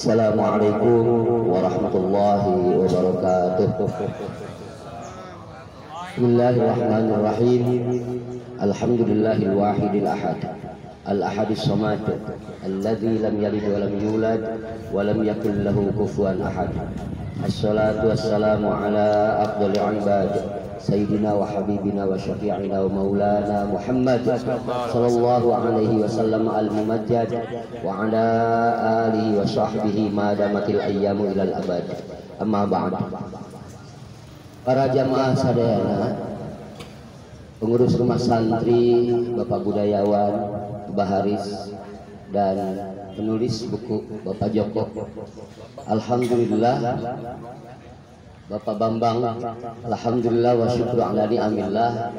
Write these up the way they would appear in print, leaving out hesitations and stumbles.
Assalamualaikum warahmatullahi wabarakatuh. Bismillahirrahmanirrahim. Alhamdulillahil wahidil ahad, al-ahadis samad, alladzi lam yalid wa lam yulad wa lam yakul lahu kufuwan ahad. Assalatu wassalamu ala afdhalil ibad, sayyidina wa habibina wa syafi'ina wa maulana Muhammad sallallahu alaihi wasallam al-mumajjad wa ala alihi wa sahbihi ma damatil ayyamu ilal abad. Amma ba'd. Para jamaah sadayana, pengurus rumah santri, Bapak budayawan, Mbah Haris, dan penulis buku Bapak Joko. Alhamdulillah, Bapak Bambang, alhamdulillah wa syukru ala ni'amillah.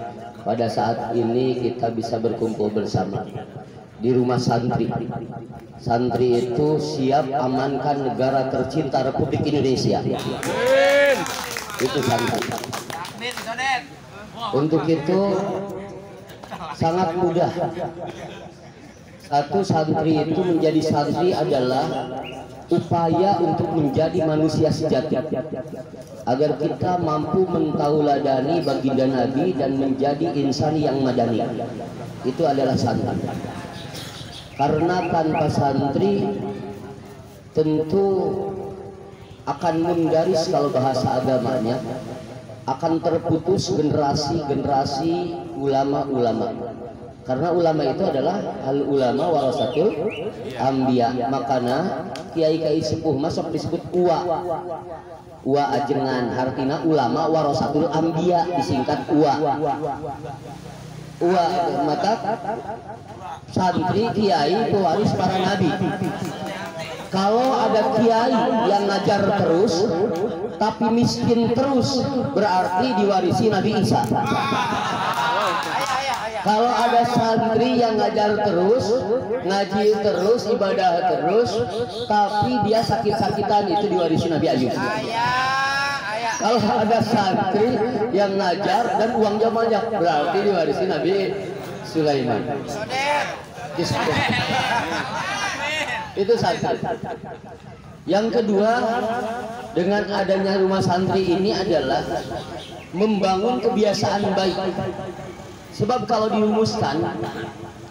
Pada saat ini kita bisa berkumpul bersama di rumah santri. Santri itu siap amankan negara tercinta Republik Indonesia. Itu santri. Untuk itu sangat mudah. Satu, santri itu menjadi santri adalah upaya untuk menjadi manusia sejati, agar kita mampu mentauladani baginda Nabi dan menjadi insan yang madani. Itu adalah santri. Karena tanpa santri tentu akan mendaris, kalau bahasa agamanya, akan terputus generasi-generasi ulama-ulama. Karena ulama itu adalah al ulama warasatul anbiya. Makanya kiai-kiai sepuh masuk disebut uwa ajengan, artinya ulama warasatul anbiya, disingkat uwa. Maka santri kiai pewaris para nabi. Kalau ada kiai yang ngajar terus tapi miskin terus, berarti diwarisi Nabi Isa. Kalau ada santri yang ngajar terus, ngaji terus, ibadah terus, tapi dia sakit-sakitan, itu diwarisi Nabi Ayub. Kalau ada santri yang ngajar dan uangnya banyak, berarti diwarisi Nabi Sulaiman. Itu santri. Yang kedua, dengan adanya rumah santri ini adalah membangun kebiasaan baik. Sebab kalau dirumuskan,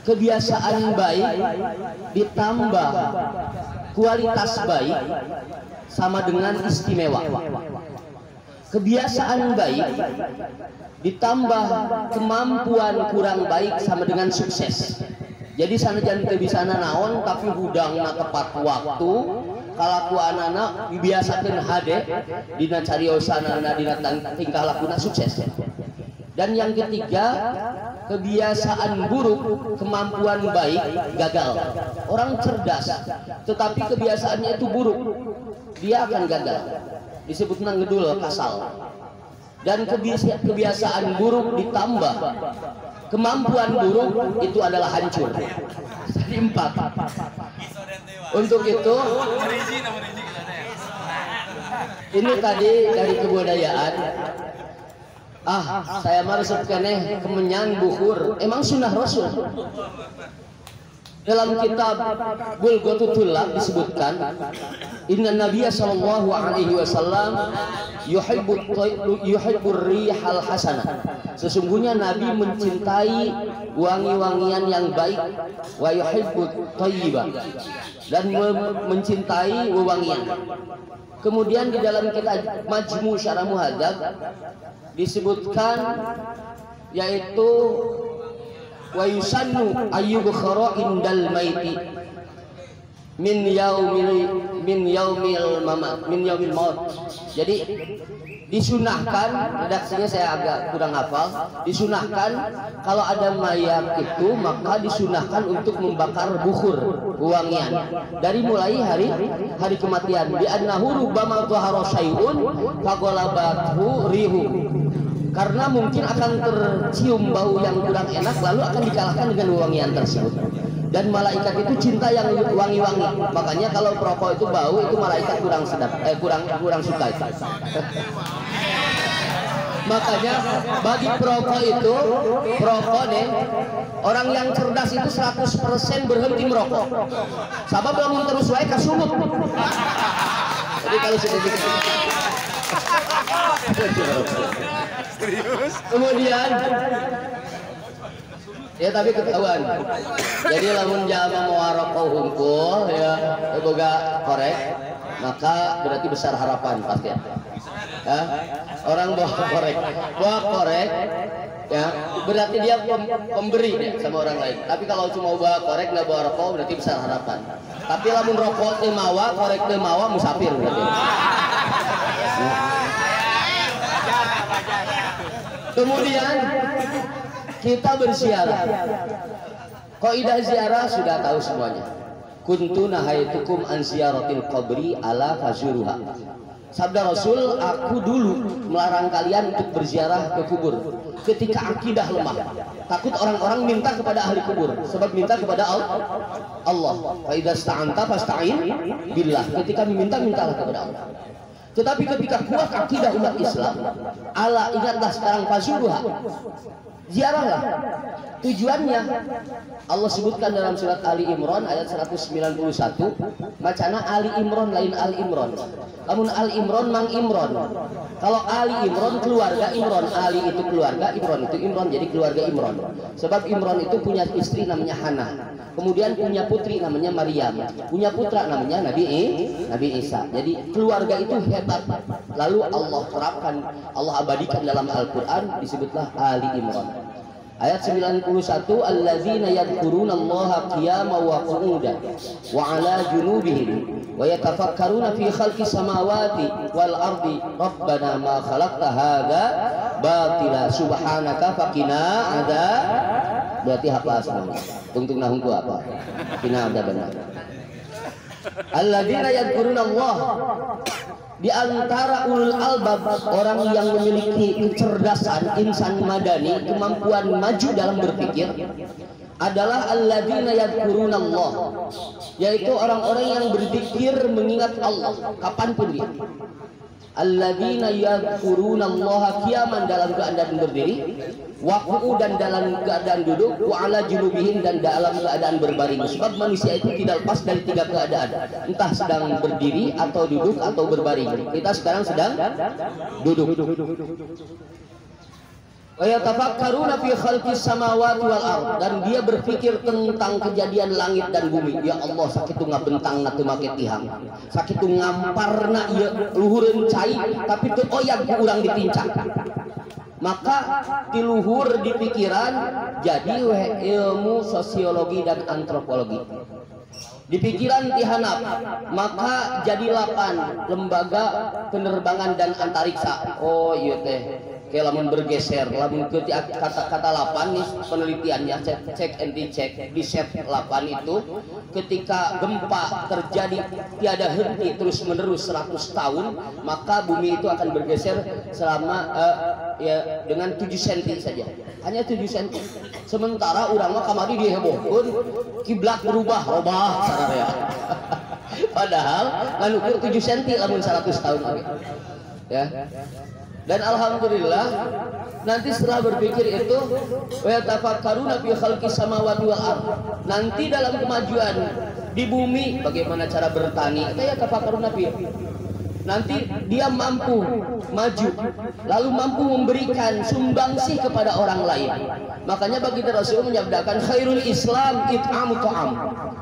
kebiasaan baik ditambah kualitas baik sama dengan istimewa. Kebiasaan baik ditambah kemampuan kurang baik sama dengan sukses. Jadi sanajan kebiasaan naon tapi hudangna tepat waktu, kalaku anak dibiasakan hade dina cariosanana dina tingkah lakuna sukses. Dan yang ketiga, kebiasaan buruk, kemampuan baik gagal. Orang cerdas tetapi kebiasaannya itu buruk, dia akan gagal. Disebutnya ngedul kasal. Dan kebiasaan buruk ditambah kemampuan buruk, itu adalah hancur. Jadi 4. Untuk itu, ini tadi dari kebudayaan. Saya maksud keneh kemenyan buhur, emang sunnah Rasul. Dalam kitab Bulghatul Tulab disebutkan, Inna Nabiya sallallahu alaihi wasallam yuhibbur rihal hasanah. Sesungguhnya Nabi mencintai wangi-wangian yang baik, wa yuhibbut thayyibah, dan mencintai wewangian. Kemudian di dalam kitab Majmu' Syarah Muhadzab disebutkan, yaitu wa yusannu ayyukhara indal maiti min yaumil maut. Jadi disunahkan, redaksinya saya agak kurang hafal, disunahkan kalau ada mayat itu maka disunahkan untuk membakar bukhur, wangian, dari mulai hari kematian. Di annahu rubbama dhahara syai'un faqalabathu rihu. Karena mungkin akan tercium bau yang kurang enak, lalu akan dikalahkan dengan wangian tersebut. Dan malaikat itu cinta yang wangi-wangi. Makanya kalau perokok itu bau, itu malaikat kurang sedap, kurang suka. Makanya bagi perokok itu, perokok deh, orang yang cerdas itu 100% berhenti merokok. Sabab lamun terus wae kasumut. Jadi kalau sudah serius. Kemudian ya tapi ketahuan. Jadi lamun jalma mau rokok hungkul ya boga korek, maka berarti besar harapan pasti ya. Orang bawa korek ya berarti dia pemberi ya, sama orang lain. Tapi kalau cuma bawa korek nggak bawa rokok berarti besar harapan. Tapi lamun rokok teu mawa, korek teu mawa, musafir berarti. Kemudian kita berziarah. Kaidah ziarah sudah tahu semuanya. Kuntu nahaitukum an ziyaratil qabri ala fazuruha. Sabda Rasul, aku dulu melarang kalian untuk berziarah ke kubur ketika akidah lemah. Takut orang-orang minta kepada ahli kubur, sebab minta kepada Allah. Fa idza sta'anta fasta'in billah. Ketika diminta, mintalah kepada Allah. Tetapi ketika kuat akidah umat Islam, ala ingatlah sekarang fazuruha. Ziarahlah. Tujuannya Allah sebutkan dalam surat Ali Imran ayat 191. Macana Ali Imran lain Ali Imran. Namun Ali Imran Mang Imran. Kalau Ali Imran keluarga Imran, Ali itu keluarga, Imran itu Imran, jadi keluarga Imran. Sebab Imran itu punya istri namanya Hana. Kemudian punya putri namanya Maryam. Punya putra namanya Nabi Isa. Jadi keluarga itu hebat. Lalu Allah terapkan, Allah abadikan dalam Al-Qur'an, disebutlah Ali Imran. Ayat 91, alladzina yadhkurunallaha qiyaman wa qu'udan wa 'ala junubihim wa yatafakkaruna fi khalqis samawati wal ardi rabbana ma khalaqta hadza batila subhanaka faqina adzab. Berarti apa asmanya? Tungtung nahungku apa? Qina adzab. Alladzina yadhkurunallaha, di antara ulul albab, orang yang memiliki kecerdasan insan madani, kemampuan maju dalam berpikir, adalah alladzina yadhkurunallah, yaitu orang-orang yang berpikir mengingat Allah kapanpun dia. Alladzina yadhkurunallaha qiyaman, dalam keadaan berdiri, wa qu'udan, dalam keadaan duduk, wa 'ala junubihim, dan dalam keadaan berbaring. Sebab manusia itu tidak lepas dari tiga keadaan, entah sedang berdiri atau duduk atau berbaring. Kita sekarang sedang duduk. Wa yatafakkaruna fi khalqis samawati wal ard, dan dia berpikir tentang kejadian langit dan bumi. Ya Allah, sakitu ngabentangna teu make tihang, sakitu ngamparna ieu luhureun cai tapi teu oyag ku urang ditincak. Maka tiluhur di pikiran jadi ilmu sosiologi dan antropologi. Di pikiran tihanap, maka jadi 8 lembaga penerbangan dan antariksa. Oh iya teh, kayak lamun bergeser, lamun kata 8 nih penelitiannya, cek and dicek di set 8 itu, ketika gempa terjadi tiada henti terus menerus 100 tahun, maka bumi itu akan bergeser selama ya dengan 7 cm saja, hanya 7 cm. Sementara urang mah kamari dihebohkeun kiblat berubah robah sararea. Padahal kan ukur 7 cm lamun 100 tahun lagi. Ya. Dan alhamdulillah nanti setelah berpikir itu, wa yatafakkaruna fi khalqis samawati wal ard, nanti dalam kemajuan di bumi bagaimana cara bertani, ya yatafakkaruna fi, nanti dia mampu maju, lalu mampu memberikan sumbangsih kepada orang lain. Makanya baginda Rasul menyabdakan khairul Islam it'amu ta'am,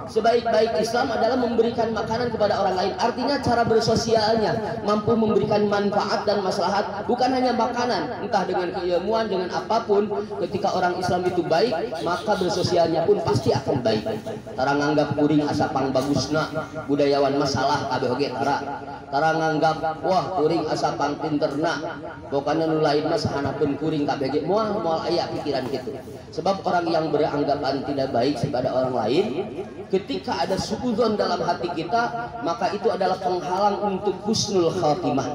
sebaik-baik Islam adalah memberikan makanan kepada orang lain. Artinya cara bersosialnya mampu memberikan manfaat dan maslahat, bukan hanya makanan, entah dengan keilmuan, dengan apapun. Ketika orang Islam itu baik, maka bersosialnya pun pasti akan baik. Tara nganggap kuring asapang bagusna, budayawan masalah kabeh oge tara nganggap wah kuring asapang pinterna, pokoknya nu lain mah sahanapeun kuring kabeh ge moal aya pikiran kitu. Sebab orang yang beranggapan tidak baik kepada orang lain, ketika ada suudzon dalam hati kita, maka itu adalah penghalang untuk husnul khatimah.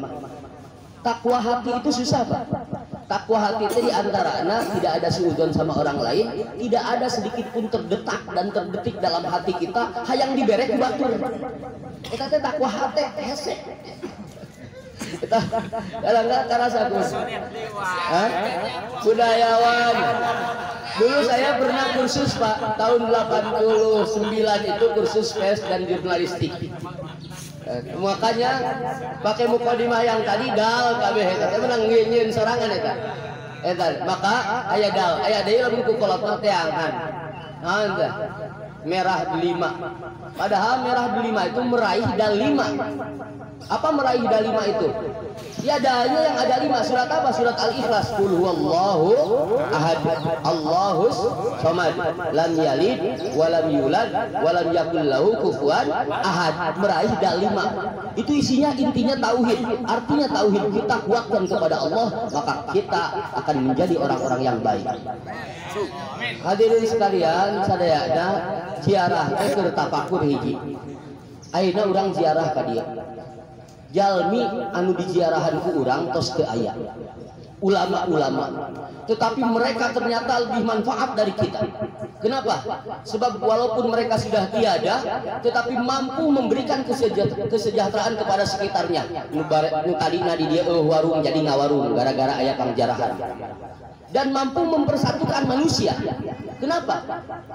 Takwa hati itu susah, Pak. Takwa hati itu diantaranya tidak ada suudzon sama orang lain, tidak ada sedikit pun terdetak dan terdetik dalam hati kita hayang diberek batur. Eta teh takwa hati hese. Kalau enggak terasa Gus. Budayawan. Dulu saya pernah kursus Pak, tahun 89 itu kursus pers dan jurnalistik. Makanya pakai mukadimah yang tadi dal kabeh eta teh menang ngeuyeun sorangan eta. Maka aya dal, aya deui lamun ku kolot mah teh angkan. Naon teh? Merah delima. Padahal merah delima itu meraih dal 5. Apa meraih dal 5 itu? Ya dalnya yang ada 5. Surat apa? Surat Al-Ikhlas. Qul huwallahu ahad, Allahus samad, lam yalid wa lam yulad wa lam yakul lahu kufuwan ahad. Meraih dal 5. Itu isinya intinya tauhid. Artinya tauhid kita kuatkan kepada Allah, maka kita akan menjadi orang-orang yang baik. Hadirin sekalian, sadayana ziarah teh keur tafakur hiji. Ayeuna urang ziarah ka dieu. Jalmi anu diziarahan ku urang tos teu aya. Ulama-ulama. Tetapi mereka ternyata lebih manfaat dari kita. Kenapa? Sebab walaupun mereka sudah tiada, tetapi mampu memberikan kesejahteraan kepada sekitarnya. Nu tadina di dieu warung jadi ngawarung gara-gara aya pangjarahan. Dan mampu mempersatukan manusia. Kenapa?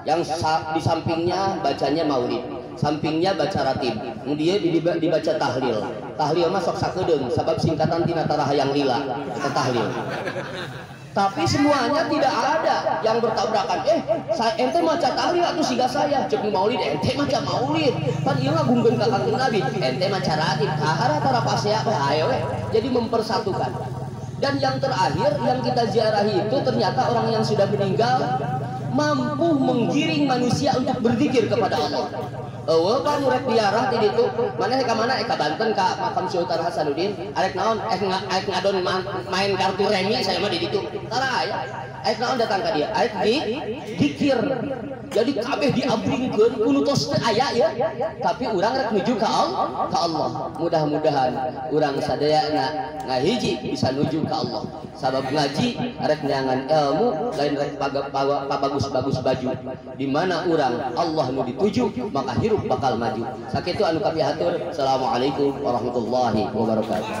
Yang di sampingnya bacanya maulid, sampingnya baca ratib, kemudian dibaca tahlil. Tahlil mah sok sakedeung, sabab singkatan tina tarahayang lila, kita tahlil. Tapi semuanya tidak ada yang bertabrakan. Ente maca tahlil atau siga saya, cek maulid, ente maca maulid. Pan ieu ngagungkeun ka Kanjeng Nabi, ente maca ratib. Kahara tara pasea ayo we. Jadi mempersatukan. Dan yang terakhir yang kita ziarahi itu ternyata orang yang sudah meninggal mampu menggiring manusia untuk berzikir kepada Allah. Pak murek biarah ti ditu. Maneh ka mana? Ka Banten ka makam Sultan Hasanuddin. Arek naon? Arek ngadon main kartu remi saya mah di ditu. Tara aya. Arek naon datang ka dia? Arek zikir. Jadi kabeh diabringkeun kudu tos teu aya ya. Tapi urang rek nuju ka Allah. Mudah-mudahan urang sadayana ngahiji bisa nuju ka Allah. Sabab ngaji rek nyangan ilmu lain rek bagus-bagus baju. Di mana urang Allah nu dituju maka hirup bakal maju. Sakitu anu kami hatur. Assalamualaikum warahmatullahi wabarakatuh.